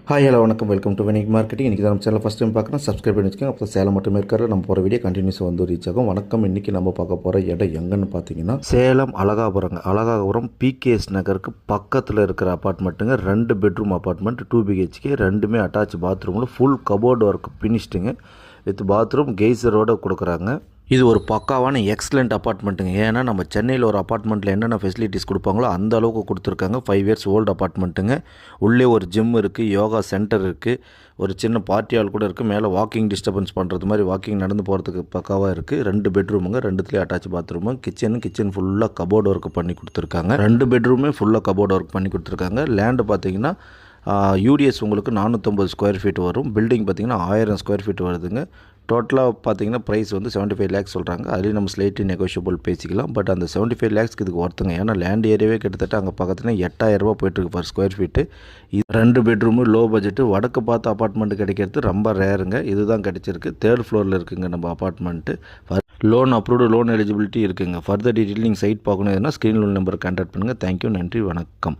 Hi hello வணக்கம், welcome to வினிக் marketing. இன்றைக்கி நம்ம சேனல் ஃபஸ்ட் டைம் பார்க்குறோம், சப்ஸ்கிரைப் பண்ணி வச்சுக்கோங்க. அப்போ சேலம் மட்டுமே இருக்காரு, நம்ம போகிற வீடியோ கண்டினியூஸாக வந்து ரீச் ஆகும். வணக்கம். இன்றைக்கி நம்ம பார்க்க போகிற இடம் எங்கன்னு பார்த்தீங்கன்னா சேலம் அழகாபுரம் பிகேஎஸ் நகருக்கு பக்கத்தில் இருக்கிற அப்பார்ட்மெண்ட்டுங்க. 2 பெட்ரூம் அப்பார்ட்மெண்ட், 2 BHK, ரெண்டுமே அட்டாச் பாத்ரூமில் ஃபுல் கபோர்டு ஒர்க் ஃபினிஷ்டுங்க. வித் பாத்ரூம் கெய்சரோடு கொடுக்குறாங்க. இது ஒரு பக்காவான எக்ஸலண்ட் அப்பார்ட்மெண்ட்டுங்க. ஏன்னா நம்ம சென்னையில் ஒரு அப்பார்ட்மெண்ட்டில் என்னென்ன ஃபெசிலிட்டிஸ் கொடுப்பாங்களோ அந்த அளவுக்கு கொடுத்துருக்காங்க. 5 இயர்ஸ் ஓல்டு அப்பார்ட்மெண்ட்டுங்க. உள்ளே ஒரு ஜிம் இருக்குது, யோகா சென்டர் இருக்குது, ஒரு சின்ன பார்ட்டி ஹால் கூட இருக்குது. மேலே வாக்கிங் டிஸ்டர்பன்ஸ் பண்ணுறது மாதிரி வாக்கிங் நடந்து போகிறதுக்கு பக்காவாக இருக்குது. 2 பெட்ரூமுங்க, 2த்துலேயே அட்டாச் பாத்ரூமு, கிச்சன் ஃபுல்லாக கபோர்டு ஒர்க் பண்ணி கொடுத்துருக்காங்க. 2 பெட்ரூமே ஃபுல்லாக கபோர்டு ஒர்க் பண்ணி கொடுத்துருக்காங்க. லேண்டு பார்த்தீங்கன்னா யூடிஎஸ் உங்களுக்கு 450 ஸ்கொயர் ஃபீட் வரும். பில்டிங் பார்த்திங்கன்னா 1000 ஸ்கொயர் ஃபீட் வருதுங்க. டோட்டலாக பார்த்தீங்கன்னா ப்ரைஸ் வந்து 75 லேக்ஸ் சொல்கிறாங்க. அதுலேயும் நம்ம ஸ்லைட்லி நெகோஷியபிள் பேசிக்கலாம். பட் அந்த 75 லேக்ஸ்க்கு இதுக்கு ஒருத்தங்க. ஏன்னா லேண்ட் ஏரியாவே கிட்டத்தட்ட அங்கே பக்கத்தில் 8000 ரூபா போய்ட்டுருக்கு பர் ஸ்கொயர் ஃபீட்டு. இது 2 பெட்ரூமு, லோ பட்ஜெட்டு, வடக்கு பார்த்து அப்பார்ட்மெண்ட் கிடைக்கிறது ரொம்ப ரேருங்க. இதுதான் கிடச்சிருக்கு. 3rd ஃப்ளோரில் இருக்குங்க நம்ம apartment. Loan approved, loan eligibility இருக்குங்க. ஃபர்தர் டீட்டெயில் நீங்கள் சைட் பார்க்கணும் எதுனா ஸ்க்ரீன் லோன் நம்பர் கான்டாக்ட் பண்ணுங்கள். தேங்க்யூ, நன்றி, வணக்கம்.